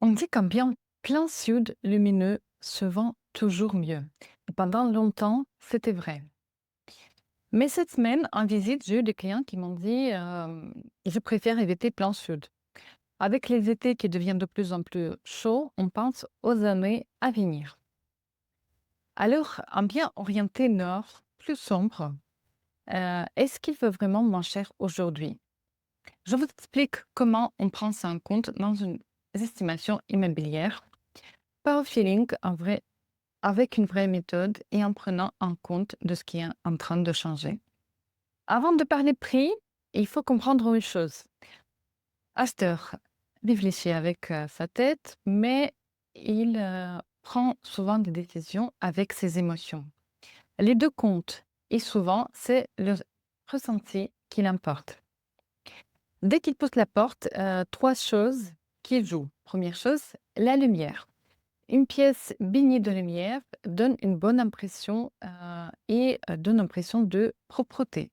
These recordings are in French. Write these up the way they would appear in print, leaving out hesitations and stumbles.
On dit qu'un bien plein sud lumineux se vend toujours mieux. Et pendant longtemps, c'était vrai. Mais cette semaine, en visite, j'ai eu des clients qui m'ont dit je préfère éviter plein sud. Avec les étés qui deviennent de plus en plus chauds, on pense aux années à venir. Alors, un bien orienté nord, plus sombre, est-ce qu'il veut vraiment moins cher aujourd'hui? Je vous explique comment on prend ça en compte dans une estimation immobilière. Pas au feeling, en vrai, avec une vraie méthode et en prenant en compte de ce qui est en train de changer. Avant de parler prix, il faut comprendre une chose. Aster réfléchit avec sa tête, mais il prend souvent des décisions avec ses émotions. Les deux comptent et souvent, c'est le ressenti qui l'importe. Dès qu'il pousse la porte, trois choses qui jouent. Première chose, la lumière. Une pièce baignée de lumière donne une bonne impression et donne l'impression de propreté.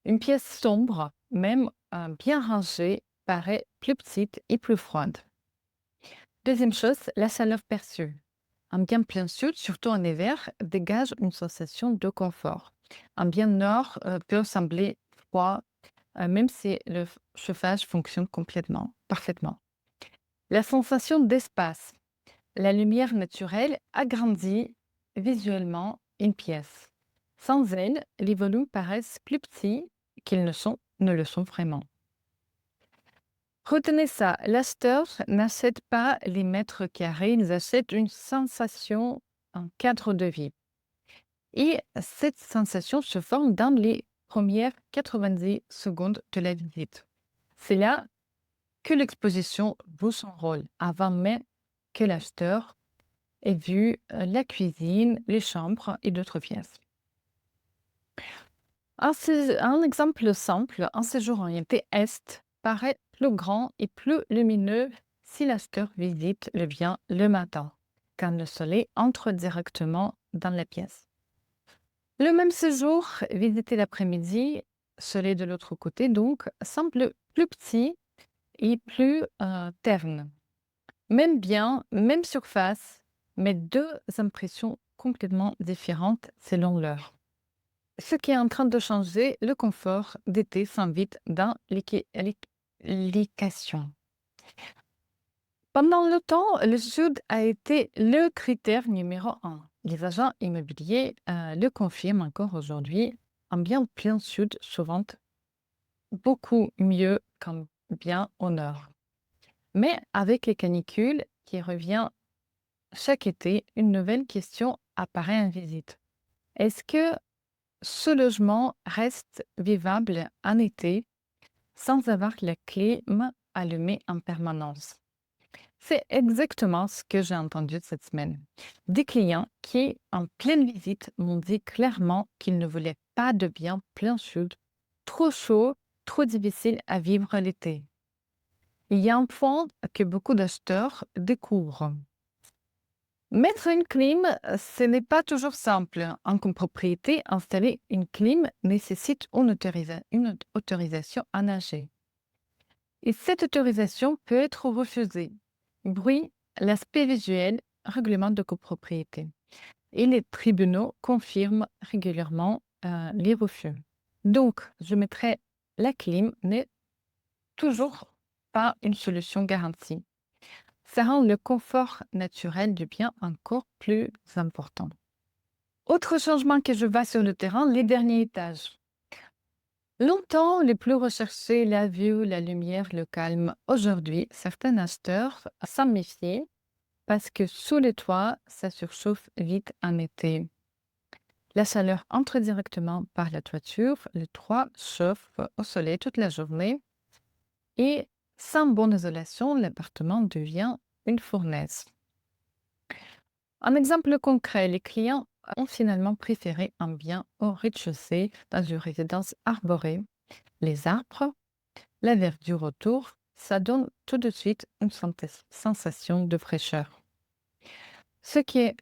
Une pièce sombre, même bien rangée, paraît plus petite et plus froide. Deuxième chose, la chaleur perçue. Un bien plein sud, surtout en hiver, dégage une sensation de confort. Un bien nord peut sembler froid, même si le chauffage fonctionne complètement, parfaitement. La sensation d'espace. La lumière naturelle agrandit visuellement une pièce. Sans elle, les volumes paraissent plus petits qu'ils ne le sont vraiment. Retenez ça, l'acheteur n'achète pas les mètres carrés, ils achètent une sensation, un cadre de vie. Et cette sensation se forme dans les premières 90 secondes de la visite. C'est là que l'exposition joue son rôle, avant même que l'acheteur ait vu la cuisine, les chambres et d'autres pièces. Un exemple simple, un séjour orienté est paraît plus grand et plus lumineux si l'acheteur visite le bien le matin, quand le soleil entre directement dans la pièce. Le même séjour, visité l'après-midi, soleil de l'autre côté donc, semble plus petit et plus terne. Même bien, même surface, mais deux impressions complètement différentes selon l'heure. Ce qui est en train de changer, le confort d'été s'invite dans l'écation. Pendant longtemps, le sud a été le critère numéro un. Les agents immobiliers le confirment encore aujourd'hui. Un bien plein sud se vend beaucoup mieux qu'un bien au nord. Mais avec les canicules qui revient chaque été, une nouvelle question apparaît en visite. Est-ce que ce logement reste vivable en été sans avoir la clim allumée en permanence? C'est exactement ce que j'ai entendu cette semaine. Des clients qui, en pleine visite, m'ont dit clairement qu'ils ne voulaient pas de bien plein sud, trop chaud, trop difficile à vivre l'été. Il y a un point que beaucoup d'acheteurs découvrent. Mettre une clim, ce n'est pas toujours simple. En copropriété, installer une clim nécessite une autorisation à nager. Et cette autorisation peut être refusée. Bruit, l'aspect visuel, règlement de copropriété. Et les tribunaux confirment régulièrement les refus. Donc, je mettrai la clim n'est toujours pas une solution garantie. Ça rend le confort naturel du bien encore plus important. Autre changement que je vois sur le terrain, les derniers étages. Longtemps, les plus recherchés, la vue, la lumière, le calme. Aujourd'hui, certains acheteurs s'en méfient parce que sous les toits, ça surchauffe vite en été. La chaleur entre directement par la toiture, le toit chauffe au soleil toute la journée et sans bonne isolation, l'appartement devient une fournaise. Un exemple concret, les clients ont finalement préféré un bien au rez-de-chaussée dans une résidence arborée. Les arbres, la verdure autour, ça donne tout de suite une sensation de fraîcheur. Ce qui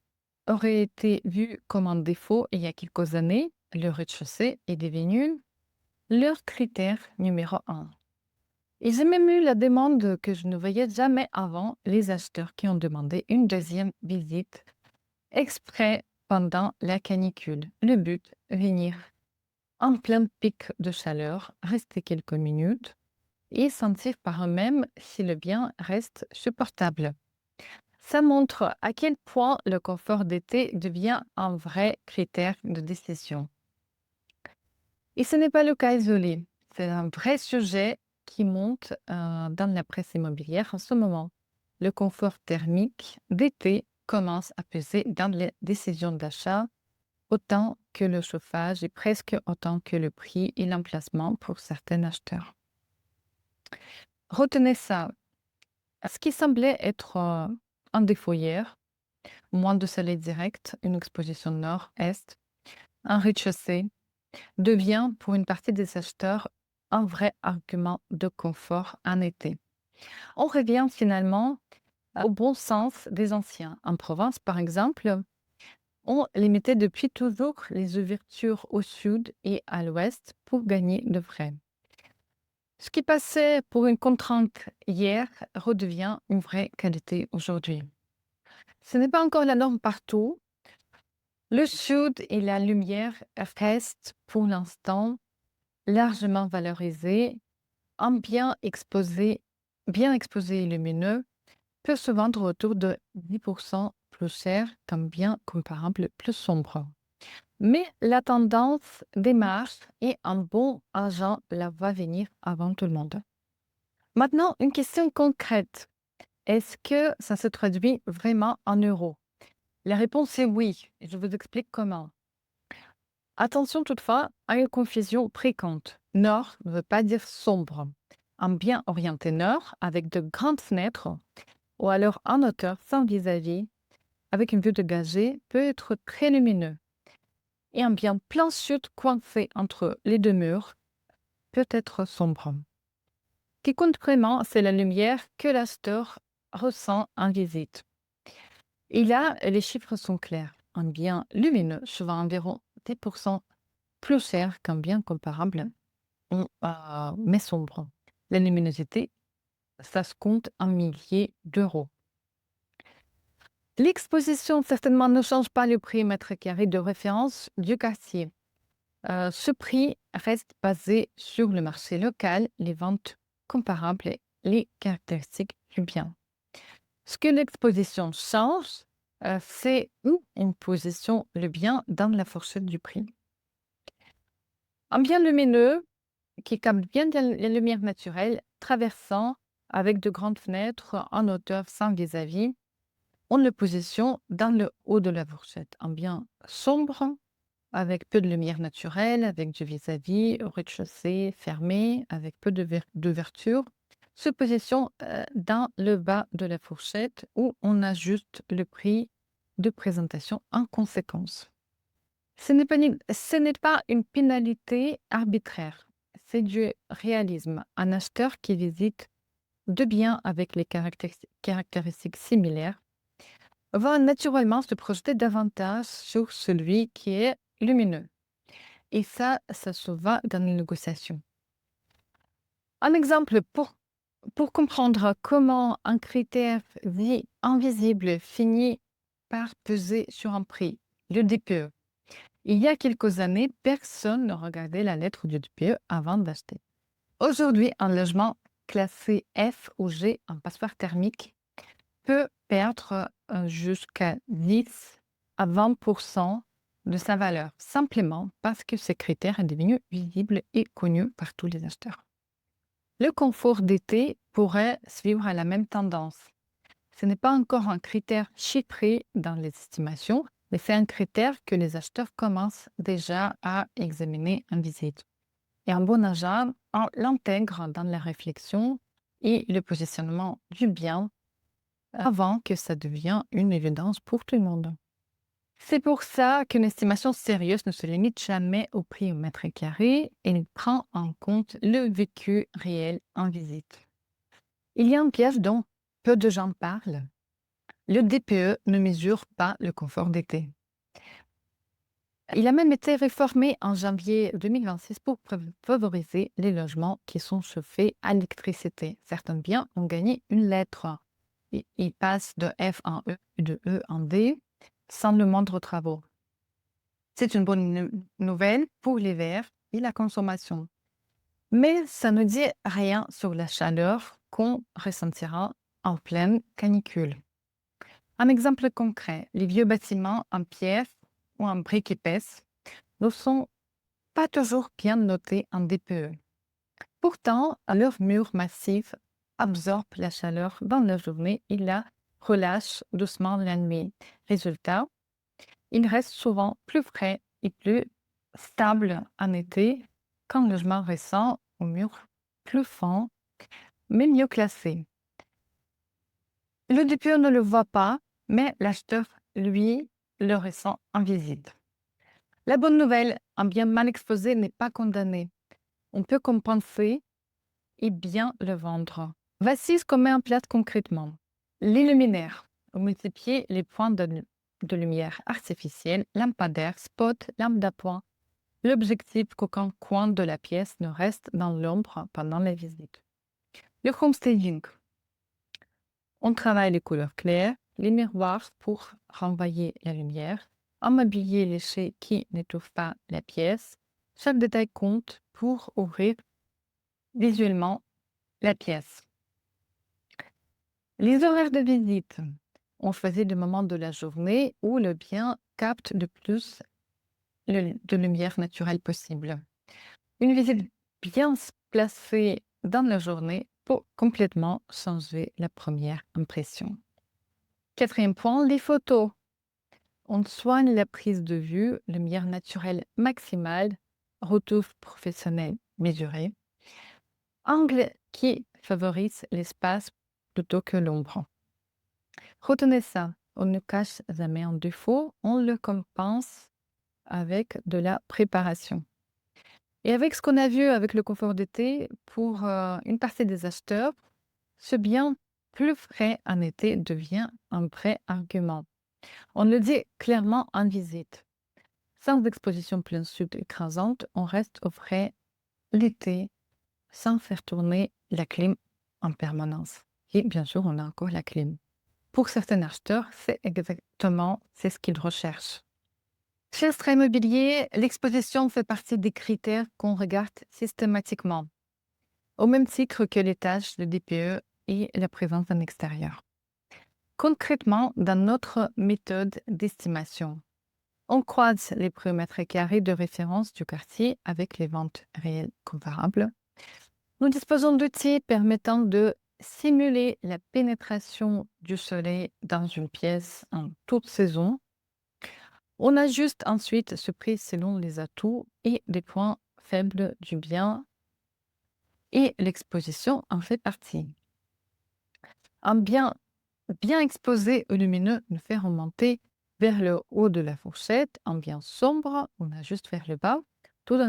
aurait été vu comme un défaut il y a quelques années, le rez-de-chaussée est devenu leur critère numéro un. Et j'ai même eu la demande que je ne voyais jamais avant, les acheteurs qui ont demandé une deuxième visite exprès pendant la canicule. Le but, venir en plein pic de chaleur, rester quelques minutes et sentir par eux-mêmes si le bien reste supportable. Ça montre à quel point le confort d'été devient un vrai critère de décision. Et ce n'est pas le cas isolé. C'est un vrai sujet qui monte dans la presse immobilière en ce moment. Le confort thermique d'été commence à peser dans les décisions d'achat autant que le chauffage et presque autant que le prix et l'emplacement pour certains acheteurs. Retenez ça. Ce qui semblait être un défaut hier, moins de soleil direct, une exposition nord-est, un rez-de-chaussée, devient pour une partie des acheteurs un vrai argument de confort en été. On revient finalement au bon sens des anciens. En Provence, par exemple, on limitait depuis toujours les ouvertures au sud et à l'ouest pour gagner de frais. Ce qui passait pour une contrainte hier redevient une vraie qualité aujourd'hui. Ce n'est pas encore la norme partout. Le sud et la lumière restent pour l'instant largement valorisés. Un bien exposé et lumineux peut se vendre autour de 10% plus cher qu'un bien comparable plus sombre. Mais la tendance démarche et un bon agent la va venir avant tout le monde. Maintenant, une question concrète. Est-ce que ça se traduit vraiment en euros? La réponse est oui, et je vous explique comment. Attention toutefois à une confusion fréquente. Nord ne veut pas dire sombre. Un bien orienté nord, avec de grandes fenêtres, ou alors en hauteur sans vis-à-vis, avec une vue dégagée, peut être très lumineux. Et un bien plein sud coincé entre les deux murs peut être sombre. Ce qui compte vraiment, c'est la lumière que l'acheteur ressent en visite. Et là, les chiffres sont clairs. Un bien lumineux se vend environ 10% plus cher qu'un bien comparable, mais sombre. La luminosité, ça se compte en milliers d'euros. L'exposition certainement ne change pas le prix mètre carré de référence du quartier. Ce prix reste basé sur le marché local, les ventes comparables et les caractéristiques du bien. Ce que l'exposition change, c'est où une position le bien dans la fourchette du prix. Un bien lumineux qui capte bien la lumière naturelle, traversant avec de grandes fenêtres en hauteur sans vis-à-vis, on le positionne dans le haut de la fourchette. Un bien sombre, avec peu de lumière naturelle, avec du vis-à-vis, au rez-de-chaussée fermé, avec peu d'ouverture, se positionne dans le bas de la fourchette où on ajuste le prix de présentation en conséquence. Ce n'est pas une pénalité arbitraire, c'est du réalisme. Un acheteur qui visite deux biens avec les caractéristiques similaires va naturellement se projeter davantage sur celui qui est lumineux. Et ça se voit dans les négociations. Un exemple pour comprendre comment un critère dit invisible finit par peser sur un prix, le DPE. Il y a quelques années, personne ne regardait la lettre du DPE avant d'acheter. Aujourd'hui, un logement classé F ou G en passoire thermique peut perdre jusqu'à 10 à 20% de sa valeur, simplement parce que ce critère est devenu visible et connu par tous les acheteurs. Le confort d'été pourrait suivre la même tendance. Ce n'est pas encore un critère chiffré dans les estimations, mais c'est un critère que les acheteurs commencent déjà à examiner en visite. Et un bon agent l'intègre dans la réflexion et le positionnement du bien avant que ça devienne une évidence pour tout le monde. C'est pour ça qu'une estimation sérieuse ne se limite jamais au prix au mètre carré, elle prend en compte le vécu réel en visite. Il y a un piège dont peu de gens parlent. Le DPE ne mesure pas le confort d'été. Il a même été réformé en janvier 2026 pour favoriser les logements qui sont chauffés à l'électricité. Certains biens ont gagné une lettre. Ils passent de F en E, de E en D, sans le moindre travaux. C'est une bonne nouvelle pour les verts et la consommation. Mais ça ne dit rien sur la chaleur qu'on ressentira en pleine canicule. Un exemple concret, les vieux bâtiments en pierre ou en briques épaisses ne sont pas toujours bien notés en DPE. Pourtant, leurs murs massifs absorbent la chaleur dans la journée et la relâchent doucement la nuit. Résultat, ils restent souvent plus frais et plus stables en été qu'un logement récent aux murs plus fins, mais mieux classés. Le DPE ne le voit pas, mais l'acheteur, lui, le ressent en visite. La bonne nouvelle, un bien mal exposé n'est pas condamné. On peut compenser et bien le vendre. Voici ce qu'on met en place concrètement. Les luminaires. On multiplie les points de lumière artificielle, lampadaires, spots, lampes d'appoint. L'objectif qu'aucun coin de la pièce ne reste dans l'ombre pendant les visites. Le homestaging. On travaille les couleurs claires, les miroirs pour renvoyer la lumière, un mobilier léché qui n'étouffe pas la pièce. Chaque détail compte pour ouvrir visuellement la pièce. Les horaires de visite. On choisit des moments de la journée où le bien capte le plus de lumière naturelle possible. Une visite bien placée dans la journée peut complètement changer la première impression. Quatrième point, les photos. On soigne la prise de vue, lumière naturelle maximale, retour professionnel mesuré, angle qui favorise l'espace plutôt que l'ombre. Retenez ça, on ne cache jamais un défaut, on le compense avec de la préparation. Et avec ce qu'on a vu avec le confort d'été, pour une partie des acheteurs, ce bien plus frais en été devient un vrai argument. On le dit clairement en visite. Sans exposition plein sud écrasante, on reste au frais l'été sans faire tourner la clim en permanence. Et bien sûr, on a encore la clim. Pour certains acheteurs, c'est ce qu'ils recherchent. Chez Astra Immobilier, l'exposition fait partie des critères qu'on regarde systématiquement, au même titre que les tâches de DPE et la présence en extérieur. Concrètement, dans notre méthode d'estimation, on croise les prix au mètre carré de référence du quartier avec les ventes réelles comparables. Nous disposons d'outils permettant de simuler la pénétration du soleil dans une pièce en toute saison. On ajuste ensuite ce prix selon les atouts et les points faibles du bien, et l'exposition en fait partie. Un bien bien exposé au lumineux nous fait remonter vers le haut de la fourchette. Un bien sombre, on ajuste vers le bas, tout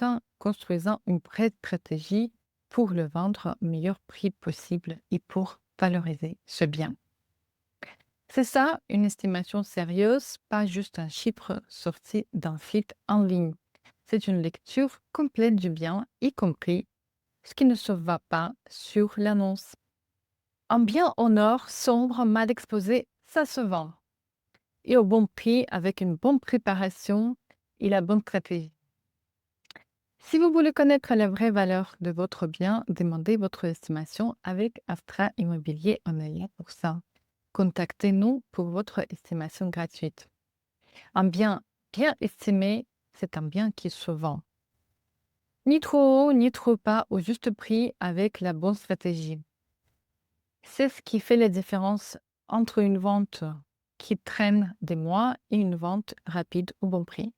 en construisant une vraie stratégie pour le vendre au meilleur prix possible et pour valoriser ce bien. C'est ça, une estimation sérieuse, pas juste un chiffre sorti d'un site en ligne. C'est une lecture complète du bien, y compris ce qui ne se voit pas sur l'annonce. Un bien en or, sombre, mal exposé, ça se vend. Et au bon prix, avec une bonne préparation et la bonne stratégie. Si vous voulez connaître la vraie valeur de votre bien, demandez votre estimation avec Astra Immobilier. On est là pour ça. Contactez-nous pour votre estimation gratuite. Un bien bien estimé, c'est un bien qui se vend. Ni trop haut, ni trop bas, au juste prix avec la bonne stratégie. C'est ce qui fait la différence entre une vente qui traîne des mois et une vente rapide au bon prix.